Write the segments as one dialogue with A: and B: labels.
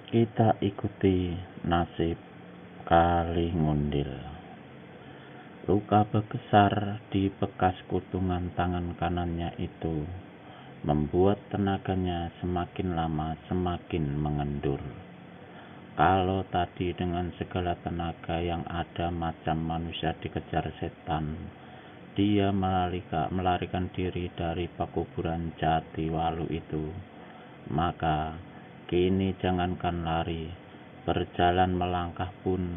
A: Kita ikuti nasib Kali Ngundil. Luka besar di bekas kutungan tangan kanannya itu membuat tenaganya semakin lama semakin mengendur. Kalau tadi dengan segala tenaga yang ada macam manusia dikejar setan, dia melarikan diri dari pekuburan Jatiwalu itu, maka kini jangankan lari, berjalan melangkah pun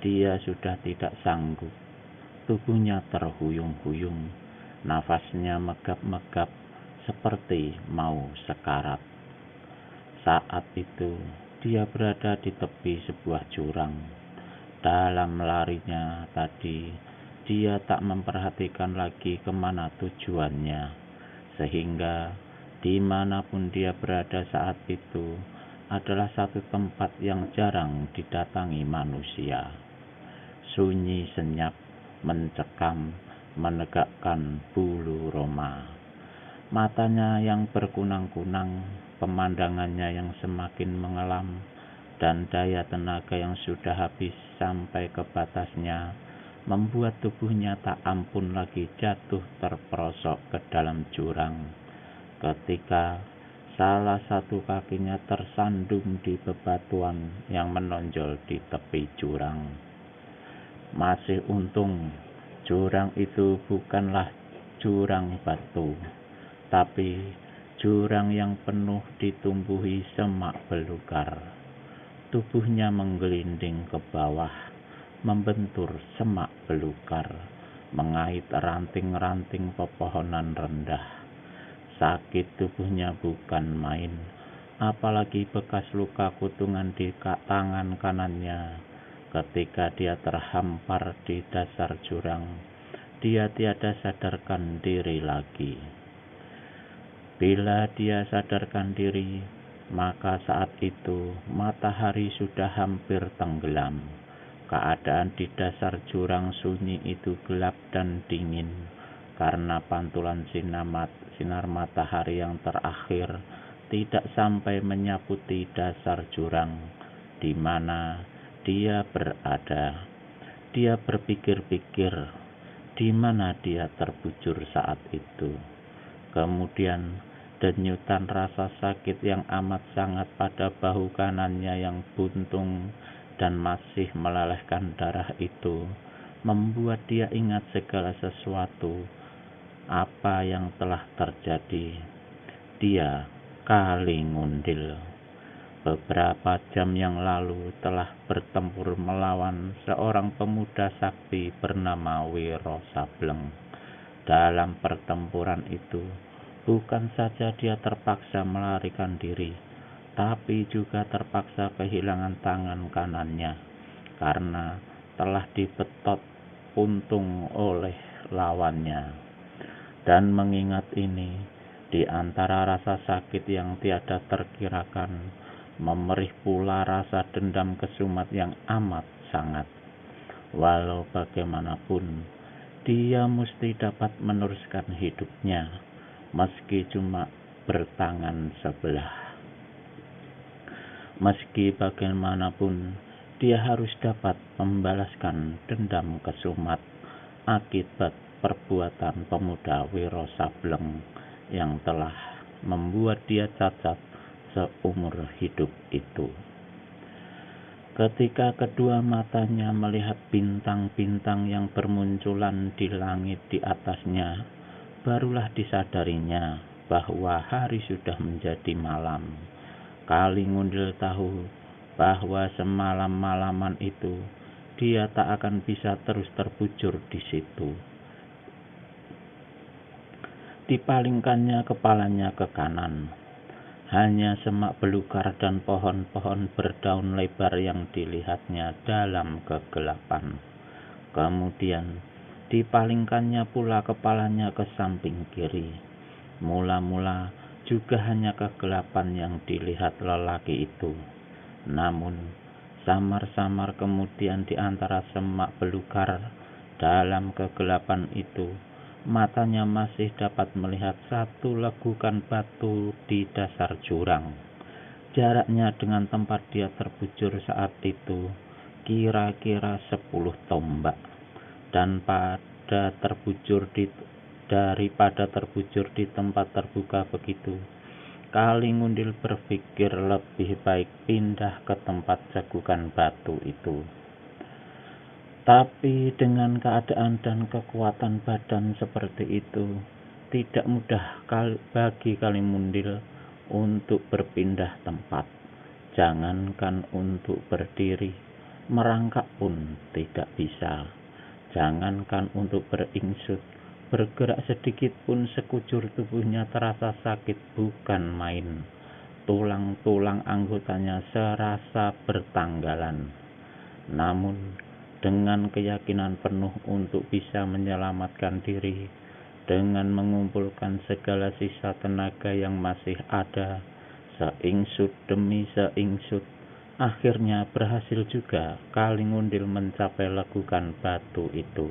A: dia sudah tidak sanggup. Tubuhnya terhuyung-huyung, nafasnya megap-megap seperti mau sekarat. Saat itu dia berada di tepi sebuah jurang. Dalam larinya tadi, dia tak memperhatikan lagi kemana tujuannya, sehingga dimanapun dia berada saat itu adalah satu tempat yang jarang didatangi manusia. Sunyi senyap, mencekam, menegakkan bulu roma. Matanya yang berkunang-kunang, pemandangannya yang semakin mengelam, dan daya tenaga yang sudah habis sampai ke batasnya membuat tubuhnya tak ampun lagi jatuh terperosok ke dalam jurang. Ketika salah satu kakinya tersandung di bebatuan yang menonjol di tepi jurang. Masih untung jurang itu bukanlah jurang batu, tapi jurang yang penuh ditumbuhi semak belukar. Tubuhnya menggelinding ke bawah, membentur semak belukar, mengait ranting-ranting pepohonan rendah. Sakit tubuhnya bukan main, apalagi bekas luka kutungan di tangan kanannya. Ketika dia terhampar di dasar jurang, dia tiada sadarkan diri lagi. Bila dia sadarkan diri, maka saat itu matahari sudah hampir tenggelam. Keadaan di dasar jurang sunyi itu gelap dan dingin, karena pantulan sinar matahari yang terakhir tidak sampai menyaputi dasar jurang di mana dia berada. Dia berpikir-pikir di mana dia terbujur saat itu. Kemudian denyutan rasa sakit yang amat sangat pada bahu kanannya yang buntung dan masih melelehkan darah itu membuat dia ingat segala sesuatu apa yang telah terjadi. Dia Kali Ngundil beberapa jam yang lalu telah bertempur melawan seorang pemuda sakti bernama Wiro Sableng. Dalam pertempuran itu, bukan saja dia terpaksa melarikan diri, tapi juga terpaksa kehilangan tangan kanannya karena telah dibetot puntung oleh lawannya. Dan mengingat ini, di antara rasa sakit yang tiada terkirakan, memerih pula rasa dendam kesumat yang amat sangat. Walau bagaimanapun, dia mesti dapat meneruskan hidupnya, meski cuma bertangan sebelah. Meski bagaimanapun, dia harus dapat membalaskan dendam kesumat akibat perbuatan pemuda Wiro Sableng yang telah membuat dia cacat seumur hidup itu. Ketika kedua matanya melihat bintang-bintang yang bermunculan di langit di atasnya, barulah disadarinya bahwa hari sudah menjadi malam. Kali Ngundil tahu bahwa semalam-malaman itu dia tak akan bisa terus terbujur di situ. Dipalingkannya kepalanya ke kanan. Hanya semak belukar dan pohon-pohon berdaun lebar yang dilihatnya dalam kegelapan. Kemudian dipalingkannya pula kepalanya ke samping kiri. Mula-mula juga hanya kegelapan yang dilihat lelaki itu. Namun samar-samar kemudian di antara semak belukar dalam kegelapan itu, matanya masih dapat melihat satu legukan batu di dasar jurang. Jaraknya dengan tempat dia terbujur saat itu kira-kira 10 tombak. Dan daripada terbujur di tempat terbuka begitu, Kali Ngundil berpikir lebih baik pindah ke tempat cegukan batu itu. Tapi dengan keadaan dan kekuatan badan seperti itu, tidak mudah bagi Kali Ngundil untuk berpindah tempat. Jangankan untuk berdiri, merangkak pun tidak bisa. Jangankan untuk beringsut, bergerak sedikit pun sekujur tubuhnya terasa sakit bukan main. Tulang-tulang anggotanya serasa bertanggalan. Namun, dengan keyakinan penuh untuk bisa menyelamatkan diri, dengan mengumpulkan segala sisa tenaga yang masih ada, seingsut demi seingsut, akhirnya berhasil juga Kali Ngundil mencapai legukan batu itu.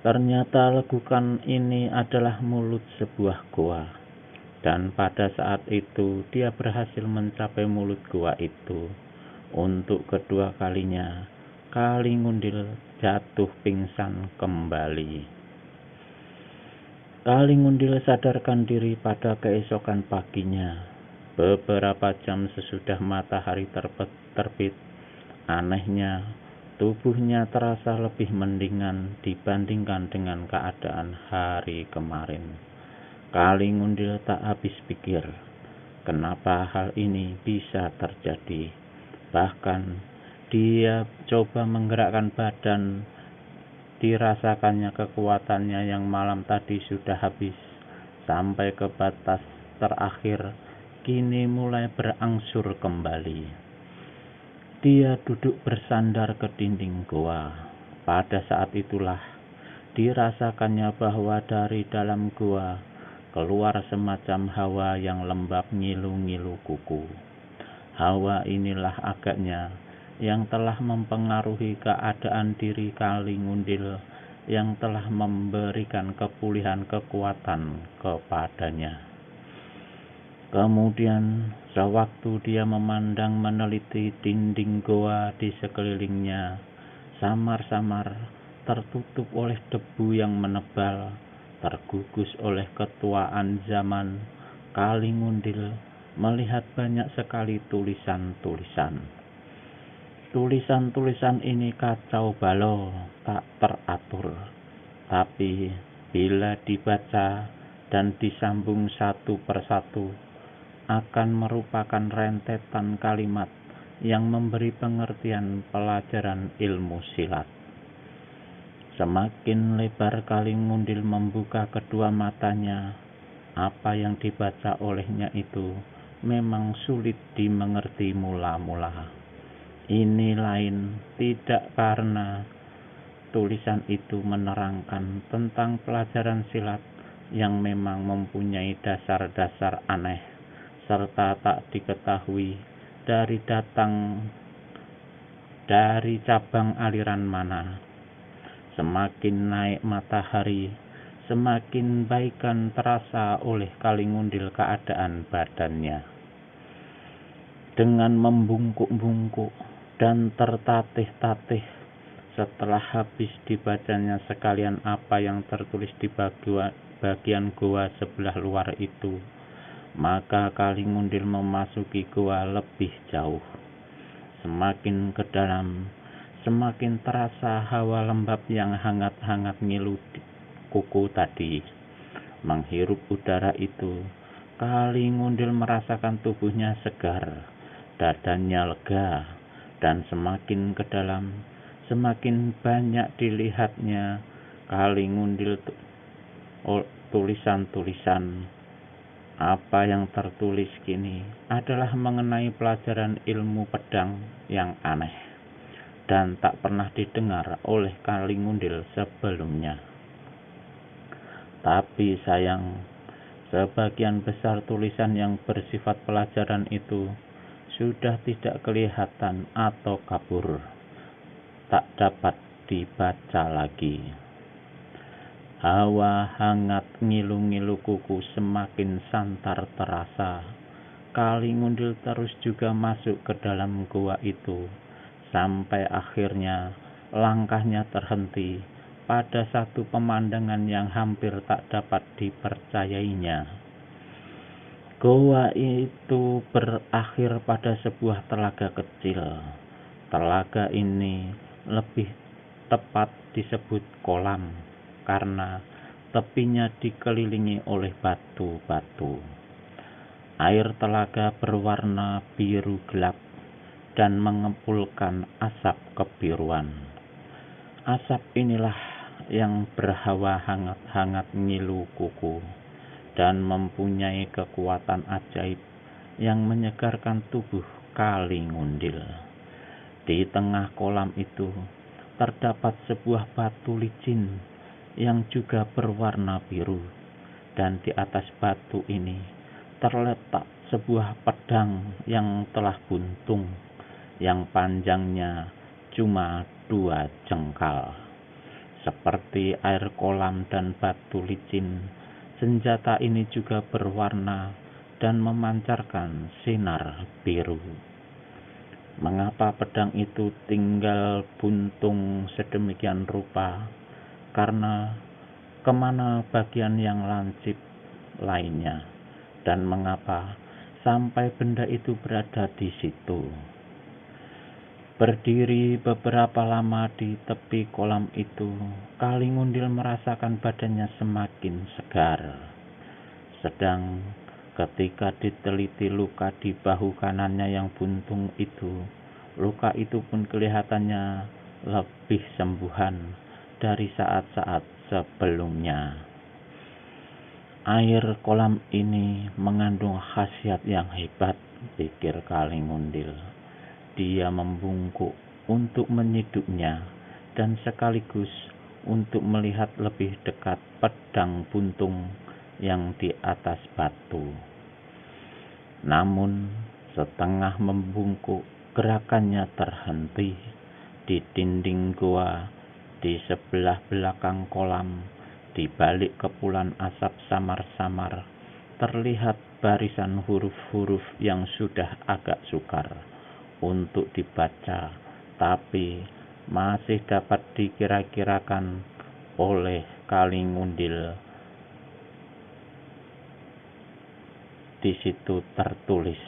A: Ternyata legukan ini adalah mulut sebuah goa. Dan pada saat itu dia berhasil mencapai mulut goa itu. Untuk kedua kalinya, Kali Ngundil jatuh pingsan kembali. Kali Ngundil sadarkan diri pada keesokan paginya. Beberapa jam sesudah matahari terbit, anehnya tubuhnya terasa lebih mendingan dibandingkan dengan keadaan hari kemarin. Kali Ngundil tak habis pikir, kenapa hal ini bisa terjadi. Bahkan dia coba menggerakkan badan, dirasakannya kekuatannya yang malam tadi sudah habis. Sampai ke batas terakhir, kini mulai berangsur kembali. Dia duduk bersandar ke dinding goa. Pada saat itulah dirasakannya bahwa dari dalam goa keluar semacam hawa yang lembab ngilu-ngilu kuku. Hawa inilah agaknya yang telah mempengaruhi keadaan diri Kali Ngundil, yang telah memberikan kepulihan kekuatan kepadanya. Kemudian sewaktu dia memandang meneliti dinding goa di sekelilingnya, samar-samar tertutup oleh debu yang menebal, tergugus oleh ketuaan zaman, Kali Ngundil melihat banyak sekali tulisan-tulisan. Tulisan-tulisan ini kacau balau, tak teratur. Tapi bila dibaca dan disambung satu persatu, akan merupakan rentetan kalimat yang memberi pengertian pelajaran ilmu silat. Semakin lebar Kali Ngundil membuka kedua matanya, apa yang dibaca olehnya itu memang sulit dimengerti mula-mula. Ini lain tidak karena tulisan itu menerangkan tentang pelajaran silat yang memang mempunyai dasar-dasar aneh serta tak diketahui dari cabang aliran mana. Semakin naik matahari, semakin baikan terasa oleh Kali Ngundil keadaan badannya. Dengan membungkuk-bungkuk dan tertatih-tatih, setelah habis dibacanya sekalian apa yang tertulis di bagian goa sebelah luar itu, maka Kali Ngundil memasuki goa lebih jauh. Semakin ke dalam, semakin terasa hawa lembab yang hangat-hangat ngilu kuku tadi. Menghirup udara itu, Kali Ngundil merasakan tubuhnya segar, dadanya lega, dan semakin ke dalam, semakin banyak dilihatnya Kali Ngundil tulisan-tulisan. Apa yang tertulis kini adalah mengenai pelajaran ilmu pedang yang aneh dan tak pernah didengar oleh Kali Ngundil sebelumnya. Tapi sayang, sebagian besar tulisan yang bersifat pelajaran itu sudah tidak kelihatan atau kabur, tak dapat dibaca lagi. Hawa hangat ngilu-ngilu kuku semakin santar terasa. Kali Ngundil terus juga masuk ke dalam gua itu, sampai akhirnya langkahnya terhenti pada satu pemandangan yang hampir tak dapat dipercayainya. Goa itu berakhir pada sebuah telaga kecil. Telaga ini lebih tepat disebut kolam karena tepinya dikelilingi oleh batu-batu. Air telaga berwarna biru gelap dan mengepulkan asap kebiruan. Asap inilah yang berhawa hangat-hangat ngilu kuku dan mempunyai kekuatan ajaib yang menyegarkan tubuh Kali Ngundil. Di tengah kolam itu terdapat sebuah batu licin yang juga berwarna biru, dan di atas batu ini terletak sebuah pedang yang telah buntung, yang panjangnya cuma 2 jengkal. Seperti air kolam dan batu licin, senjata ini juga berwarna dan memancarkan sinar biru. Mengapa pedang itu tinggal buntung sedemikian rupa? Karena kemana bagian yang lancip lainnya? Dan mengapa sampai benda itu berada di situ? Berdiri beberapa lama di tepi kolam itu, Kali Ngundil merasakan badannya semakin segar. Sedang ketika diteliti luka di bahu kanannya yang buntung itu, luka itu pun kelihatannya lebih sembuhan dari saat-saat sebelumnya. Air kolam ini mengandung khasiat yang hebat, pikir Kali Ngundil. Dia membungkuk untuk menyidupnya dan sekaligus untuk melihat lebih dekat pedang buntung yang di atas batu. Namun setengah membungkuk, gerakannya terhenti. Di dinding gua di sebelah belakang kolam, di balik kepulan asap samar-samar, terlihat barisan huruf-huruf yang sudah agak sukar untuk dibaca, tapi masih dapat dikira-kirakan oleh Kali Ngundil. Di situ tertulis,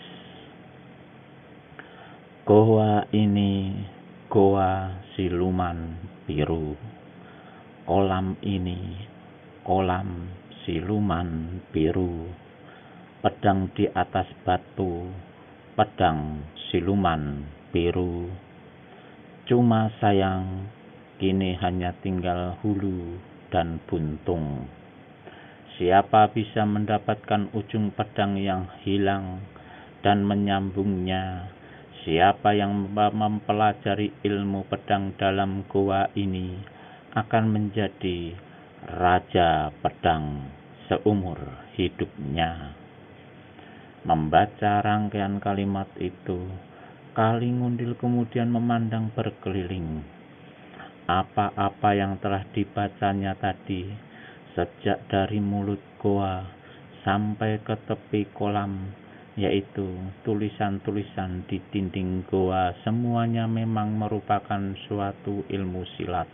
A: goa ini goa siluman biru. Kolam ini kolam siluman biru. Pedang di atas batu, pedang siluman biru. Cuma sayang, kini hanya tinggal hulu dan buntung. Siapa bisa mendapatkan ujung pedang yang hilang dan menyambungnya? Siapa yang mempelajari ilmu pedang dalam goa ini akan menjadi raja pedang seumur hidupnya. Membaca rangkaian kalimat itu, Kali Ngundil kemudian memandang berkeliling. Apa-apa yang telah dibacanya tadi, sejak dari mulut goa sampai ke tepi kolam, yaitu tulisan-tulisan di dinding goa, semuanya memang merupakan suatu ilmu silat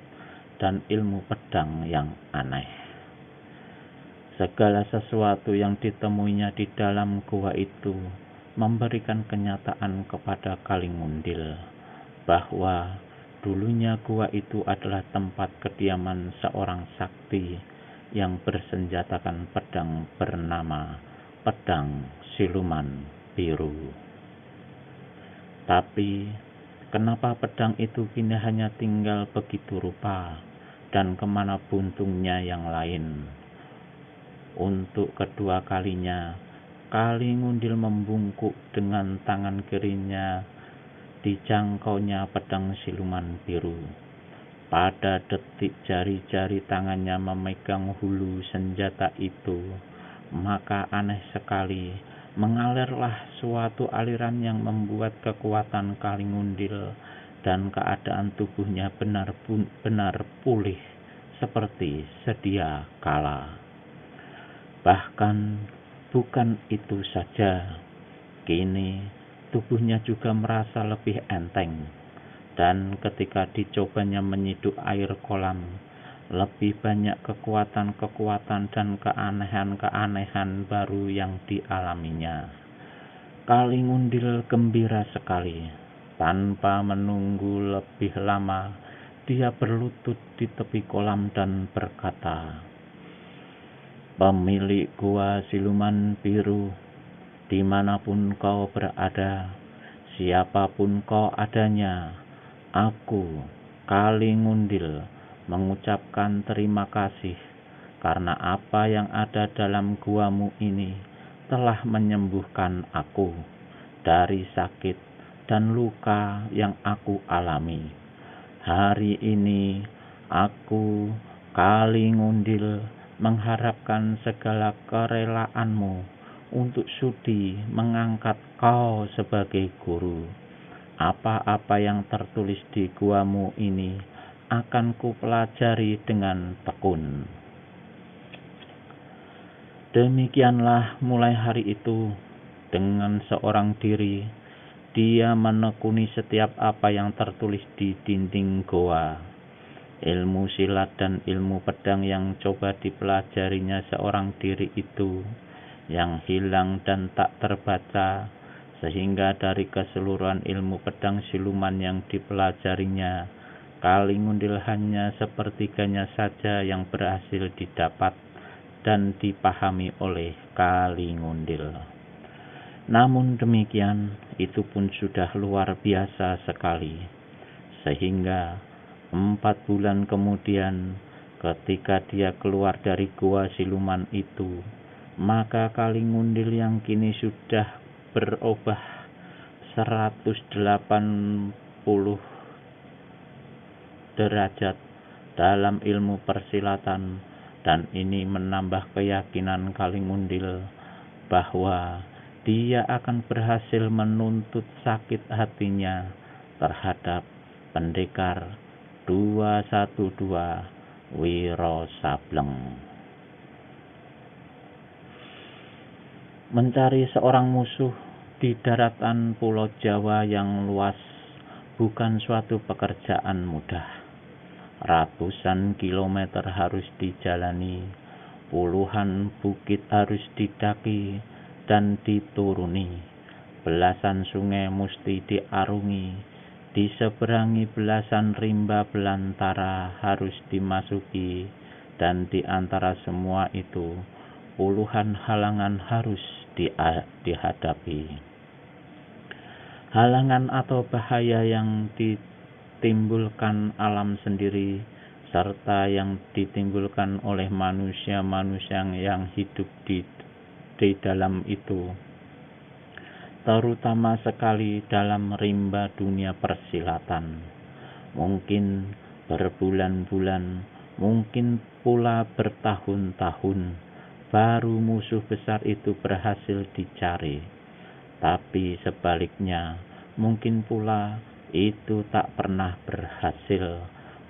A: dan ilmu pedang yang aneh. Segala sesuatu yang ditemuinya di dalam goa itu memberikan kenyataan kepada Kali Ngundil bahwa dulunya goa itu adalah tempat kediaman seorang sakti yang bersenjatakan pedang bernama pedang siluman biru. Tapi kenapa pedang itu kini hanya tinggal begitu rupa, dan kemana buntungnya yang lain? Untuk kedua kalinya, Kali Ngundil membungkuk dengan tangan kirinya dijangkaunya pedang siluman biru. Pada detik jari-jari tangannya memegang hulu senjata itu, maka aneh sekali, mengalirlah suatu aliran yang membuat kekuatan Kali Ngundil dan keadaan tubuhnya benar-benar pulih seperti sedia kala. Bahkan bukan itu saja, Kini tubuhnya juga merasa lebih enteng, dan ketika dicobanya menyiduk air kolam, lebih banyak kekuatan-kekuatan dan keanehan-keanehan baru yang dialaminya. Kalingundil gembira sekali. Tanpa menunggu lebih lama, dia berlutut di tepi kolam dan berkata, "Pemilik gua siluman biru, dimanapun kau berada, siapapun kau adanya, aku, Kalingundil, mengucapkan terima kasih karena apa yang ada dalam guamu ini telah menyembuhkan aku dari sakit dan luka yang aku alami. Hari ini aku, Kalingundil, mengharapkan segala kerelaanmu untuk sudi mengangkat kau sebagai guru. Apa-apa yang tertulis di guamu ini akan kupelajari dengan tekun." Demikianlah mulai hari itu, dengan seorang diri, dia menekuni setiap apa yang tertulis di dinding goa. Ilmu silat dan ilmu pedang yang coba dipelajarinya seorang diri itu, yang hilang dan tak terbaca, sehingga dari keseluruhan ilmu pedang siluman yang dipelajarinya, Kalingundil hanya sepertiganya saja yang berhasil didapat dan dipahami oleh Kalingundil. Namun demikian, itu pun sudah luar biasa sekali, sehingga 4 bulan kemudian, ketika dia keluar dari gua siluman itu, maka Kalingundil yang kini sudah berubah 180 derajat dalam ilmu persilatan, dan ini menambah keyakinan Kalingundil bahwa dia akan berhasil menuntut sakit hatinya terhadap pendekar 212 Wiro Sableng. Mencari seorang musuh di daratan Pulau Jawa yang luas bukan suatu pekerjaan mudah. Ratusan kilometer harus dijalani, puluhan bukit harus didaki dan dituruni, belasan sungai mesti diarungi, diseberangi belasan rimba belantara harus dimasuki, dan di antara semua itu, puluhan halangan harus dihadapi. Halangan atau bahaya yang ditimbulkan alam sendiri, serta yang ditimbulkan oleh manusia-manusia yang hidup di dalam itu, terutama sekali dalam rimba dunia persilatan. Mungkin berbulan-bulan, mungkin pula bertahun-tahun, baru musuh besar itu berhasil dicari. Tapi sebaliknya, mungkin pula itu tak pernah berhasil.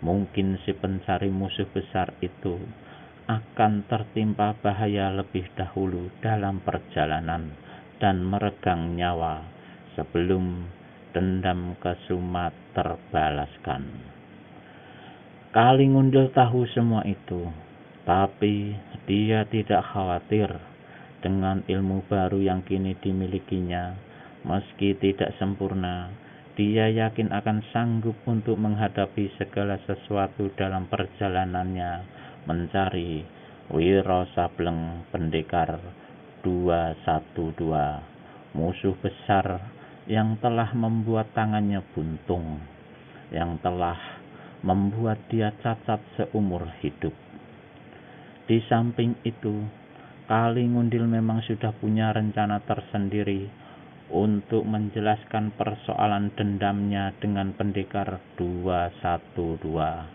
A: Mungkin si pencari musuh besar itu akan tertimpa bahaya lebih dahulu dalam perjalanan dan meregang nyawa sebelum dendam kesumat terbalaskan. Kalingundil tahu semua itu, tapi dia tidak khawatir. Dengan ilmu baru yang kini dimilikinya, meski tidak sempurna, dia yakin akan sanggup untuk menghadapi segala sesuatu dalam perjalanannya mencari Wiro Sableng pendekar 212, musuh besar yang telah membuat tangannya buntung, yang telah membuat dia cacat seumur hidup. Di samping itu, Kalingundil memang sudah punya rencana tersendiri untuk menjelaskan persoalan dendamnya dengan pendekar 212.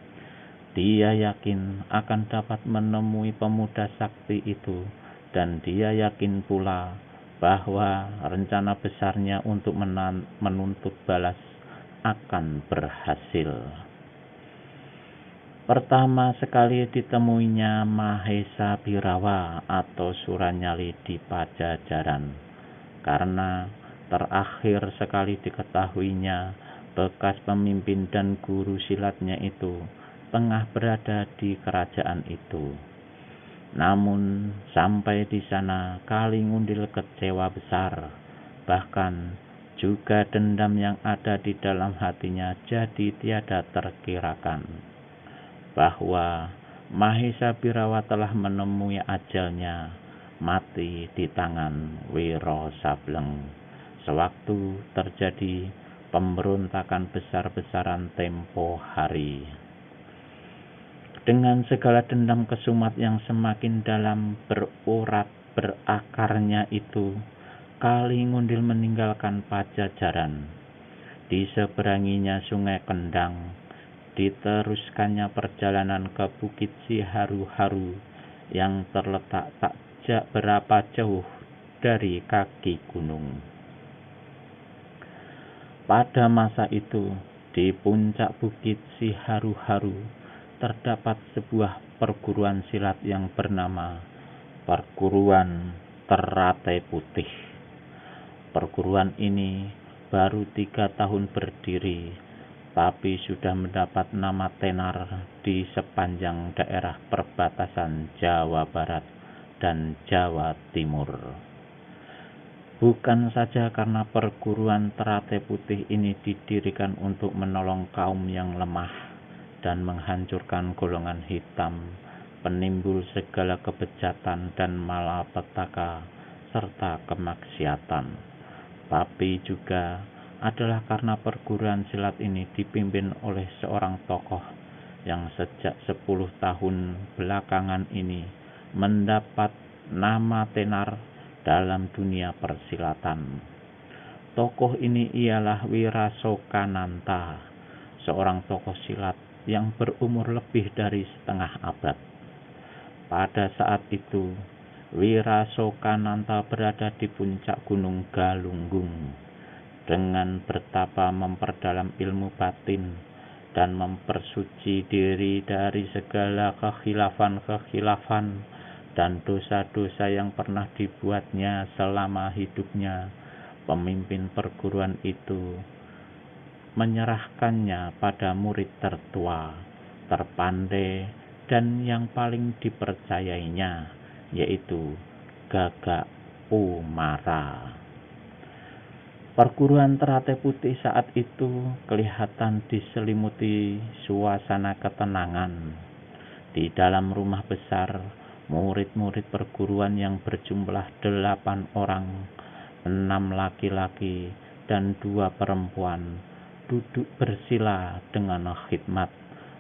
A: Dia yakin akan dapat menemui pemuda sakti itu, dan dia yakin pula bahwa rencana besarnya untuk menuntut balas akan berhasil. Pertama sekali ditemuinya Mahesa Birawa atau Suranyali di Pajajaran, karena Terakhir sekali diketahuinya, bekas pemimpin dan guru silatnya itu tengah berada di kerajaan itu. Namun sampai di sana Kali Ngundil kecewa besar. Bahkan juga dendam yang ada di dalam hatinya jadi tiada terkirakan, bahwa Mahesa Birawa telah menemui ajalnya mati di tangan Wiro Sableng sewaktu terjadi pemberontakan besar-besaran tempo hari. Dengan segala dendam kesumat yang semakin dalam berurat berakarnya itu, Kali Ngundil meninggalkan Pajajaran. Diseberanginya Sungai Kendang, diteruskannya perjalanan ke Bukit Siharu-Haru yang terletak tak berapa jauh dari kaki gunung. Pada masa itu, di puncak Bukit Siharu-Haru terdapat sebuah perguruan silat yang bernama Perguruan Teratai Putih. Perguruan ini baru 3 tahun berdiri, tapi sudah mendapat nama tenar di sepanjang daerah perbatasan Jawa Barat dan Jawa Timur. Bukan saja karena perguruan Teratai Putih ini didirikan untuk menolong kaum yang lemah dan menghancurkan golongan hitam, penimbul segala kebejatan dan malapetaka serta kemaksiatan, tapi juga adalah karena perguruan silat ini dipimpin oleh seorang tokoh yang sejak 10 tahun belakangan ini mendapat nama tenar dalam dunia persilatan. Tokoh ini ialah Wirasokananta, seorang tokoh silat yang berumur lebih dari setengah abad. Pada saat itu, Wirasokananta berada di puncak Gunung Galunggung dengan bertapa memperdalam ilmu batin dan mempersuci diri dari segala kekhilafan dan dosa-dosa yang pernah dibuatnya selama hidupnya. Pemimpin perguruan itu menyerahkannya pada murid tertua, terpandai, dan yang paling dipercayainya, yaitu Gagak Kumara. Perguruan Teratai Putih saat itu kelihatan diselimuti suasana ketenangan. Di dalam rumah besar, murid-murid perguruan yang berjumlah 8 orang, 6 laki-laki dan 2 perempuan, duduk bersila dengan khidmat,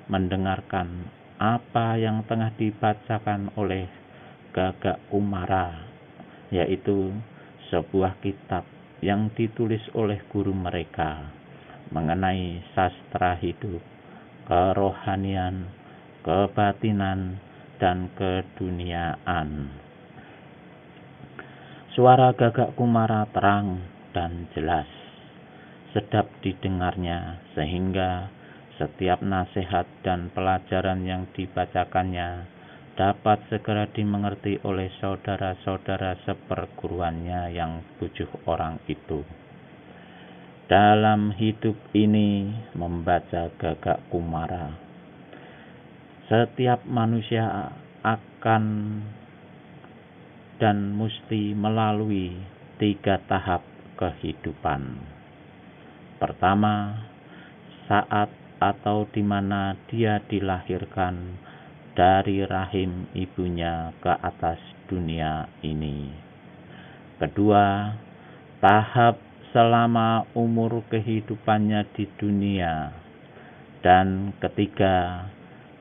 A: mendengarkan apa yang tengah dibacakan oleh Gagak Kumara, yaitu sebuah kitab yang ditulis oleh guru mereka mengenai sastra hidup, kerohanian, kebatinan, dan keduniaan. Suara Gagak Kumara terang dan jelas, sedap didengarnya, sehingga setiap nasihat dan pelajaran yang dibacakannya dapat segera dimengerti oleh saudara-saudara seperguruannya yang 7 orang itu. Dalam hidup ini, membaca Gagak Kumara, setiap manusia akan dan mesti melalui 3 tahap kehidupan. Pertama, saat atau di mana dia dilahirkan dari rahim ibunya ke atas dunia ini. Kedua, tahap selama umur kehidupannya di dunia. Dan ketiga,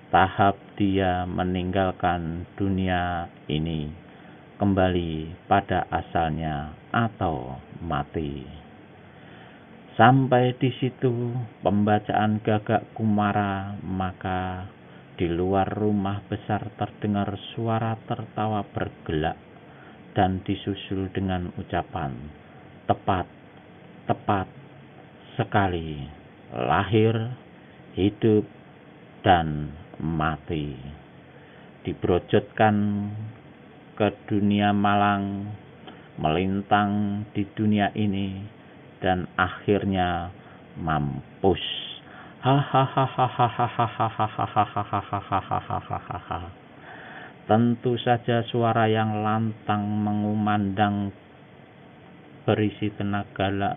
A: tahap dia meninggalkan dunia ini, kembali pada asalnya atau mati. Sampai di situ pembacaan Gagak Kumara, maka di luar rumah besar terdengar suara tertawa bergelak dan disusul dengan ucapan, "Tepat, tepat sekali, lahir, hidup, dan mati." Dibrojotkan ke dunia malang, melintang di dunia ini dan akhirnya mampus. Hahaha. Tentu saja suara yang lantang mengumandang berisi tenaga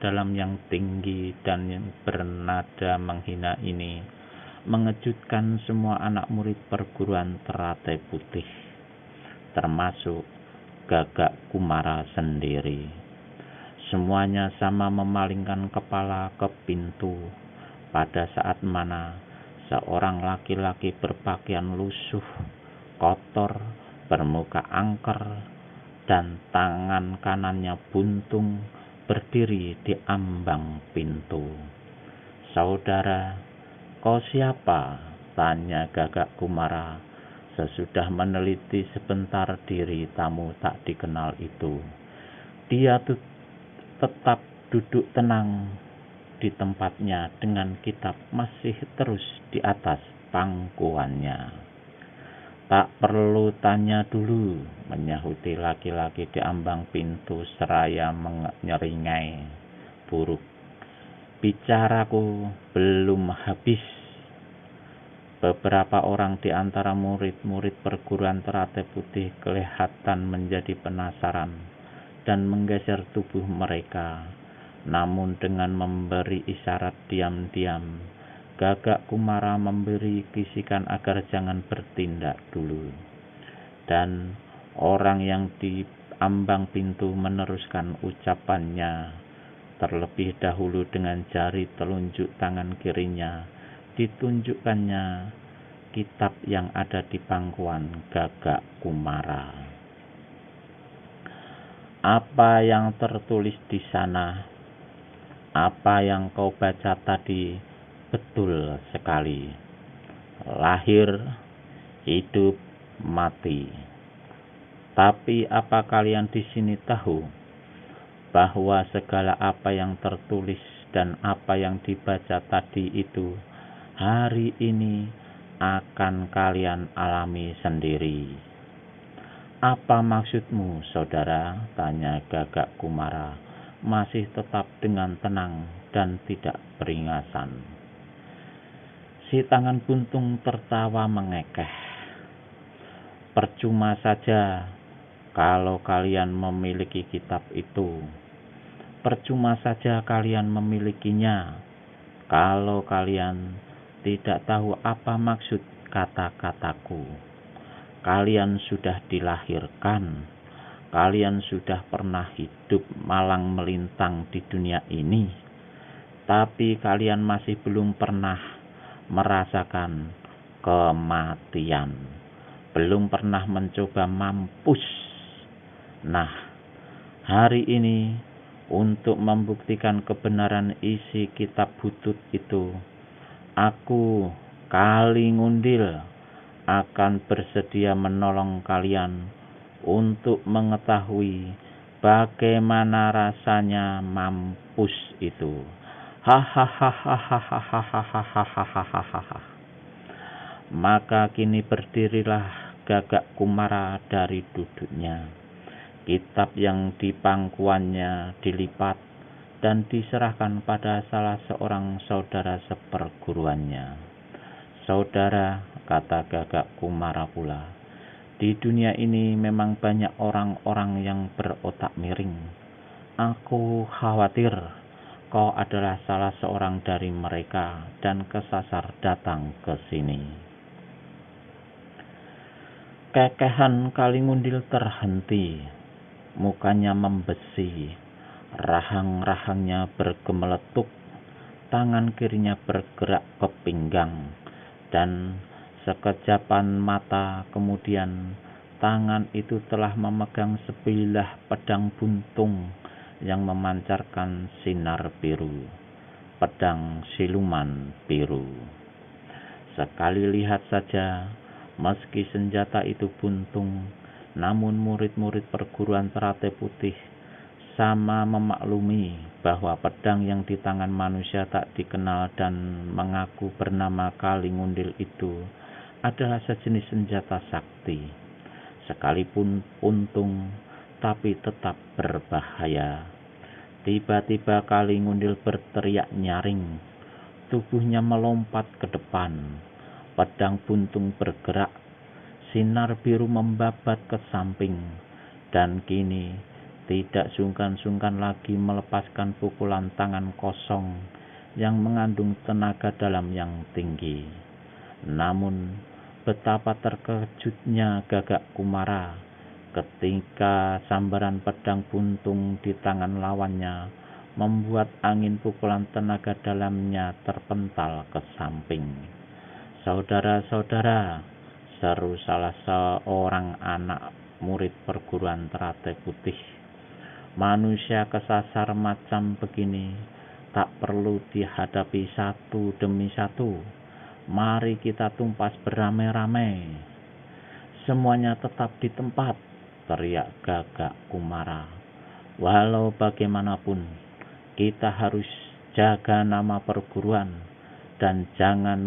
A: dalam yang tinggi dan yang bernada menghina ini mengejutkan semua anak murid perguruan Teratai Putih, termasuk Gagak Kumara sendiri. Semuanya sama memalingkan kepala ke pintu pada saat mana seorang laki-laki berpakaian lusuh, kotor, bermuka angker, dan tangan kanannya buntung berdiri di ambang pintu. "Saudara, kau siapa?" tanya Gagak Kumara sesudah meneliti sebentar diri tamu tak dikenal itu. Dia tetap duduk tenang di tempatnya dengan kitab masih terus di atas pangkuannya. "Tak perlu tanya dulu," menyahuti laki-laki di ambang pintu seraya menyeringai buruk. "Bicaraku belum habis." Beberapa orang di antara murid-murid perguruan Teratai Putih kelihatan menjadi penasaran dan menggeser tubuh mereka. Namun dengan memberi isyarat diam-diam, Gagak Kumara memberi bisikan agar jangan bertindak dulu. Dan orang yang di ambang pintu meneruskan ucapannya, terlebih dahulu dengan jari telunjuk tangan kirinya ditunjukkannya kitab yang ada di pangkuan Gagak Kumara. "Apa yang tertulis di sana? Apa yang kau baca tadi betul sekali. Lahir, hidup, mati. Tapi apa kalian di sini tahu bahwa segala apa yang tertulis dan apa yang dibaca tadi itu hari ini akan kalian alami sendiri." "Apa maksudmu, saudara?" tanya Gagak Kumara, masih tetap dengan tenang dan tidak beringasan. Si tangan buntung tertawa mengekeh. "Percuma saja kalau kalian memiliki kitab itu. Percuma saja kalian memilikinya kalau kalian tidak tahu apa maksud kata-kataku. Kalian sudah dilahirkan, kalian sudah pernah hidup malang melintang di dunia ini, tapi kalian masih belum pernah merasakan kematian, belum pernah mencoba mampus. Nah, hari ini untuk membuktikan kebenaran isi kitab butut itu, aku, Kali Ngundil, akan bersedia menolong kalian untuk mengetahui bagaimana rasanya mampus itu." Hahaha. Maka kini berdirilah Gagak Kumara dari duduknya. Kitab yang di pangkuannya dilipat dan diserahkan pada salah seorang saudara seperguruannya. "Saudara," kata Gagak Kumara pula, "di dunia ini memang banyak orang-orang yang berotak miring. Aku khawatir kau adalah salah seorang dari mereka dan kesasar datang ke sini." Kekehan Kali Ngundil terhenti. Mukanya membesi, rahang-rahangnya bergemeletuk, tangan kirinya bergerak ke pinggang, dan sekejapan mata kemudian tangan itu telah memegang sebilah pedang buntung yang memancarkan sinar biru, pedang siluman biru. Sekali lihat saja, meski senjata itu buntung, namun murid-murid perguruan Teratai Putih sama memaklumi bahwa pedang yang di tangan manusia tak dikenal dan mengaku bernama Kali Ngundil itu adalah sejenis senjata sakti, sekalipun untung tapi tetap berbahaya. Tiba-tiba Kali Ngundil berteriak nyaring. Tubuhnya melompat ke depan. Pedang buntung bergerak. Sinar biru membabat ke samping. Dan kini tidak sungkan-sungkan lagi melepaskan pukulan tangan kosong yang mengandung tenaga dalam yang tinggi. Namun betapa terkejutnya Gagak Kumara ketika sambaran pedang buntung di tangan lawannya membuat angin pukulan tenaga dalamnya terpental ke samping. "Saudara-saudara," seru salah seorang anak murid perguruan Teratai Putih, "manusia kesasar macam begini tak perlu dihadapi satu demi satu. Mari kita tumpas beramai-ramai." "Semuanya tetap di tempat," teriak Gagak Kumara. "Walau bagaimanapun, kita harus jaga nama perguruan dan jangan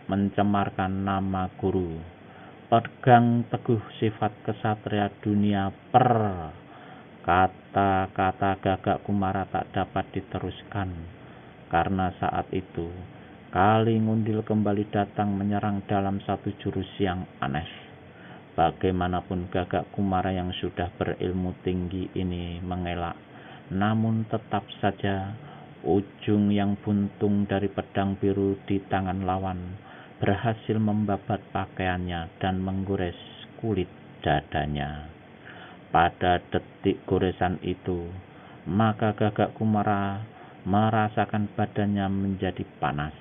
A: mencemarkan nama guru. Pegang teguh sifat kesatria dunia per." Kata-kata Gagak Kumara tak dapat diteruskan, karena saat itu Kali Ngundil kembali datang menyerang dalam satu jurus yang aneh. Bagaimanapun Gagak Kumara yang sudah berilmu tinggi ini mengelak, namun tetap saja ujung yang buntung dari pedang biru di tangan lawan berhasil membabat pakaiannya dan menggores kulit dadanya. Pada detik goresan itu, maka Gagak Kumara merasakan badannya menjadi panas.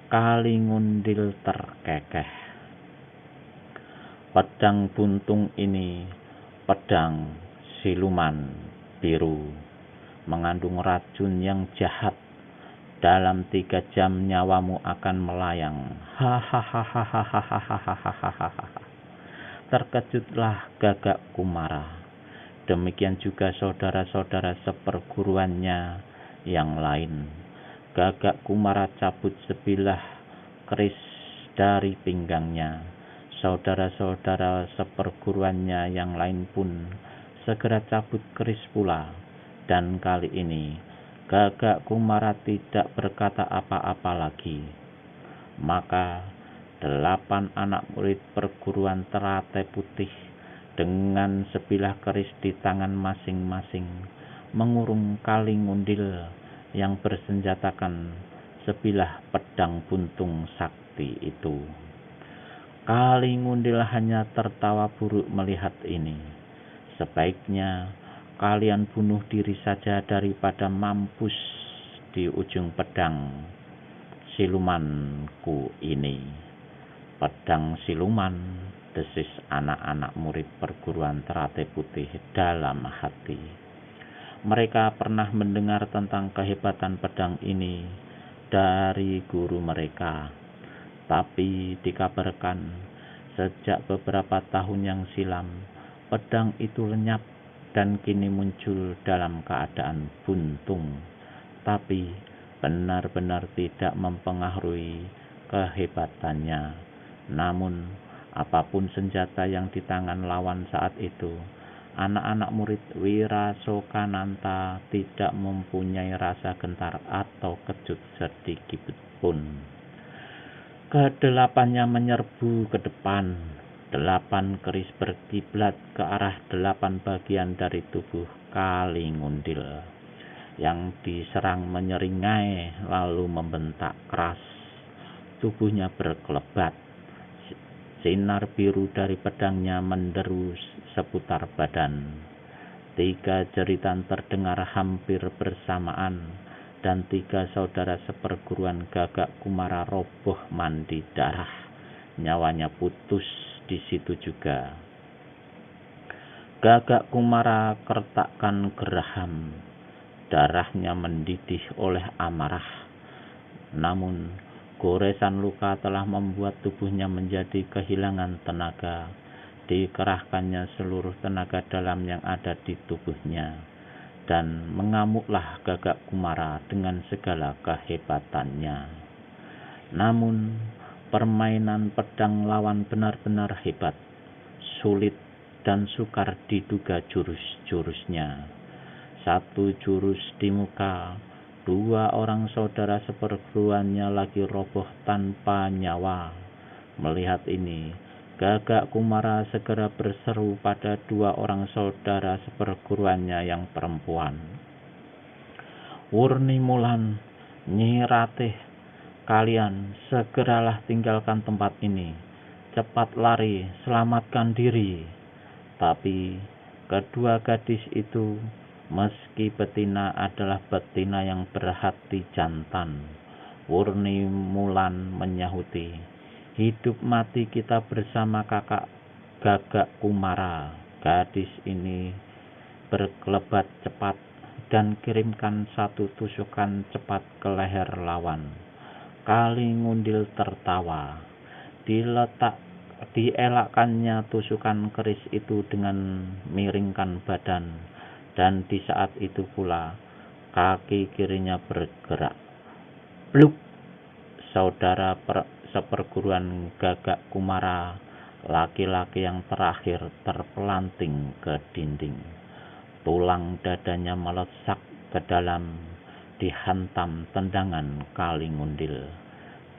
A: Kali Ngundil terkekeh. Pedang buntung ini pedang siluman biru, mengandung racun yang jahat. Dalam 3 jam nyawamu akan melayang. Hahaha. Terkejutlah Gagak Kumara. Demikian juga saudara-saudara seperguruannya yang lain. Gagak Kumara cabut sebilah keris dari pinggangnya. Saudara-saudara seperguruannya yang lain pun segera cabut keris pula. Dan kali ini Gagak Kumara tidak berkata apa-apa lagi. Maka 8 anak murid perguruan Teratai Putih dengan sebilah keris di tangan masing-masing mengurung Kali Ngundil yang bersenjatakan sebilah pedang buntung sakti itu. Kali Ngundil hanya tertawa buruk melihat ini. "Sebaiknya kalian bunuh diri saja daripada mampus di ujung pedang silumanku ini." "Pedang siluman," desis anak-anak murid perguruan Teratai Putih dalam hati. Mereka pernah mendengar tentang kehebatan pedang ini dari guru mereka, tapi dikabarkan sejak beberapa tahun yang silam pedang itu lenyap dan kini muncul dalam keadaan buntung, tapi benar-benar tidak mempengaruhi kehebatannya. Namun apapun senjata yang di tangan lawan saat itu, anak-anak murid Wirasokananta tidak mempunyai rasa gentar atau kejut sedikit pun. Kedelapannya menyerbu ke depan. 8 keris berkiblat ke arah 8 bagian dari tubuh Kali Ngundil. Yang diserang menyeringai lalu membentak keras. Tubuhnya berkelebat. Sinar biru dari pedangnya menderu seputar badan. 3 jeritan terdengar hampir bersamaan. Dan 3 saudara seperguruan Gagak Kumara roboh mandi darah. Nyawanya putus di situ juga. Gagak Kumara kertakkan geraham. Darahnya mendidih oleh amarah. Namun goresan luka telah membuat tubuhnya menjadi kehilangan tenaga. Dikerahkannya seluruh tenaga dalam yang ada di tubuhnya. Dan mengamuklah Gagak Kumara dengan segala kehebatannya. Namun permainan pedang lawan benar-benar hebat, sulit dan sukar diduga jurus-jurusnya. satu jurus di muka. Dua orang saudara seperguruannya lagi roboh tanpa nyawa. Melihat ini, Gagak Kumara segera berseru pada dua orang saudara seperguruannya yang perempuan. Wurnimulan, Nyi Ratih, kalian segeralah tinggalkan tempat ini. Cepat lari, selamatkan diri. Tapi kedua gadis itu, meski betina, adalah betina yang berhati jantan. Wurnimulan menyahuti, hidup mati kita bersama kakak Gagak Kumara. Gadis ini berkelebat cepat dan kirimkan satu tusukan cepat ke leher lawan. Kalingundil tertawa. Dielakkannya tusukan keris itu dengan miringkan badan, dan di saat itu pula kaki kirinya bergerak. Bluk! Saudara seperguruan Gagak Kumara, laki-laki yang terakhir, terpelanting ke dinding. Tulang dadanya melesak ke dalam, dihantam tendangan Kalingundil.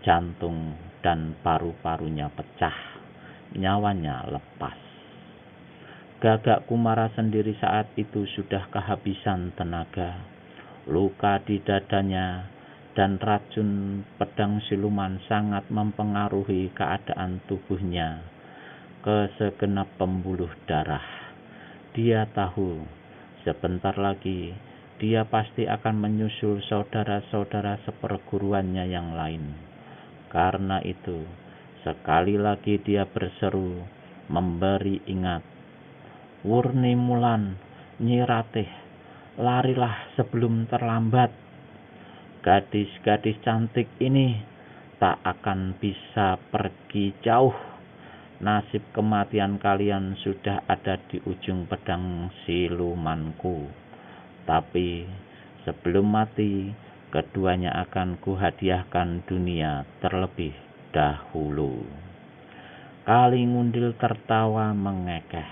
A: Jantung dan paru-parunya pecah, nyawanya lepas. Gagak Kumara sendiri saat itu sudah kehabisan tenaga. Luka di dadanya dan racun pedang siluman sangat mempengaruhi keadaan tubuhnya ke segenap pembuluh darah. Dia tahu sebentar lagi dia pasti akan menyusul saudara-saudara seperguruannya yang lain. Karena itu, sekali lagi dia berseru, memberi ingat. Wurnimulan, Nyi Ratih, larilah sebelum terlambat. Gadis-gadis cantik ini tak akan bisa pergi jauh. Nasib kematian kalian sudah ada di ujung pedang silumanku. Tapi sebelum mati, keduanya akan kuhadiahkan dunia terlebih dahulu. Kalingundil tertawa mengekeh.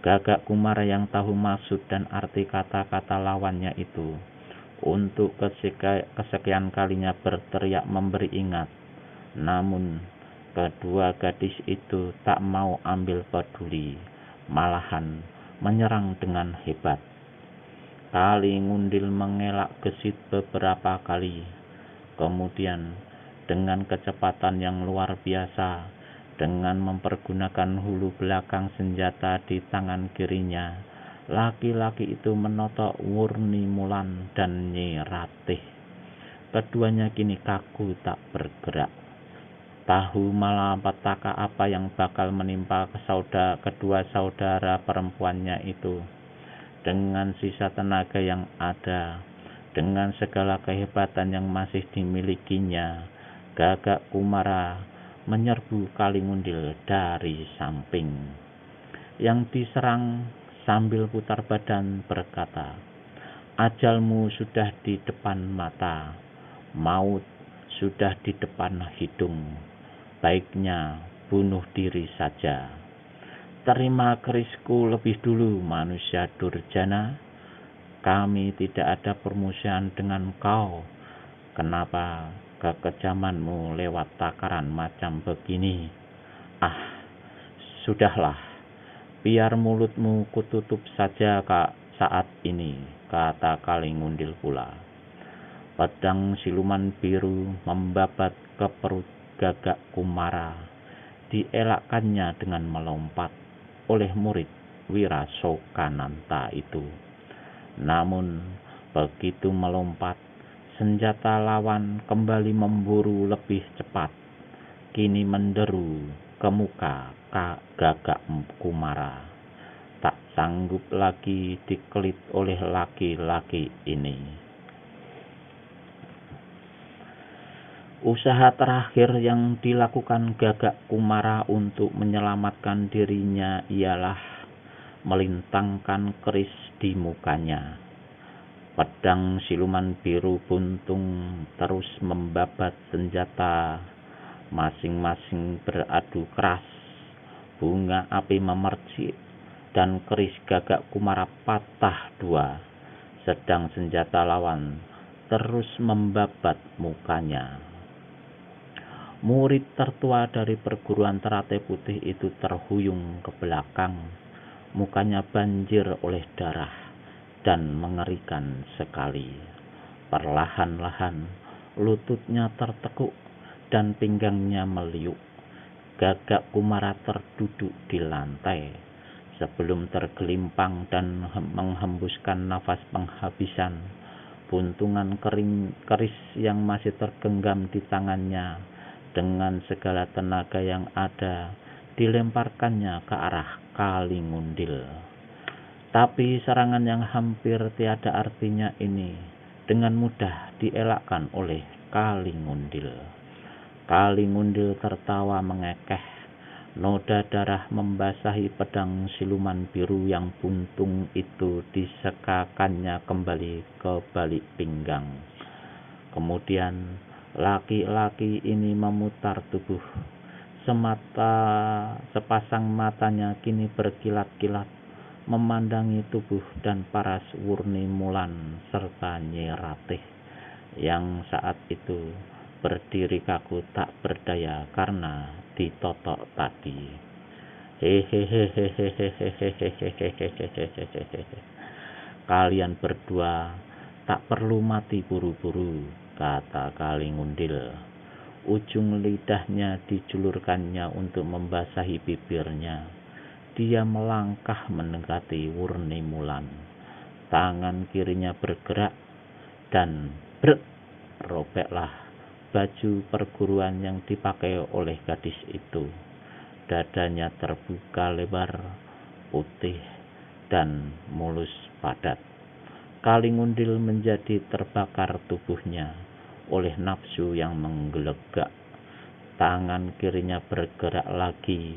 A: Gagak Kumara yang tahu maksud dan arti kata-kata lawannya itu, untuk kesekian kalinya berteriak memberi ingat. Namun kedua gadis itu tak mau ambil peduli, malahan menyerang dengan hebat. Kalingundil mengelak gesit beberapa kali. Kemudian dengan kecepatan yang luar biasa, dengan mempergunakan hulu belakang senjata di tangan kirinya, laki-laki itu menotok Wurnimulan dan Nyi Ratih. Keduanya kini kaku tak bergerak. Tahu malapetaka apa yang bakal menimpa kedua saudara perempuannya itu. Dengan sisa tenaga yang ada, dengan segala kehebatan yang masih dimilikinya, Gagak Kumara menyerbu Kalingundil dari samping. Yang diserang sambil putar badan berkata, ajalmu sudah di depan mata, maut sudah di depan hidung, baiknya bunuh diri saja. Terima kerisku lebih dulu, manusia durjana. Kami tidak ada permusuhan dengan kau. Kenapa kekejamanmu lewat takaran macam begini? Ah, sudahlah. Biar mulutmu kututup saja saat ini, kata Kalingundil pula. Pedang siluman biru membabat ke perut Gagak Kumara. Dielakkannya dengan melompat oleh murid Wirasokananta itu. Namun begitu melompat, senjata lawan kembali memburu lebih cepat. Kini menderu ke muka Gagak Kumara. Tak sanggup lagi dikelit oleh laki-laki ini. Usaha terakhir yang dilakukan Gagak Kumara untuk menyelamatkan dirinya ialah melintangkan keris di mukanya. Pedang siluman biru buntung terus membabat senjata, masing-masing beradu keras. Bunga api memercik dan keris Gagak Kumara patah dua. sedang senjata lawan terus membabat mukanya. Murid tertua dari perguruan Teratai Putih itu terhuyung ke belakang. Mukanya banjir oleh darah dan mengerikan sekali. Perlahan-lahan lututnya tertekuk dan pinggangnya meliuk. Gagak Kumara terduduk di lantai sebelum tergelimpang dan menghembuskan nafas penghabisan. Buntungan keris yang masih tergenggam di tangannya dengan segala tenaga yang ada dilemparkannya ke arah Kalingundil. Tapi serangan yang hampir tiada artinya ini dengan mudah dielakkan oleh Kalingundil. Kalingundil tertawa mengekeh. Noda darah membasahi pedang siluman biru yang buntung itu disekakannya kembali ke balik pinggang. Kemudian laki-laki ini memutar tubuh. Sepasang matanya kini berkilat-kilat memandangi tubuh dan paras Wurnimulan serta Nyi Ratih yang saat itu berdiri kaku tak berdaya karena ditotok tadi. Kalian berdua tak perlu mati buru-buru, kata Kalingundil. Ujung lidahnya dijulurkannya untuk membasahi bibirnya. Dia melangkah mendekati Wurnimulan. Tangan kirinya bergerak dan robeklah baju perguruan yang dipakai oleh gadis itu. Dadanya terbuka lebar, putih, dan mulus padat. Kalingundil menjadi terbakar tubuhnya oleh nafsu yang menggelegak. Tangan kirinya bergerak lagi.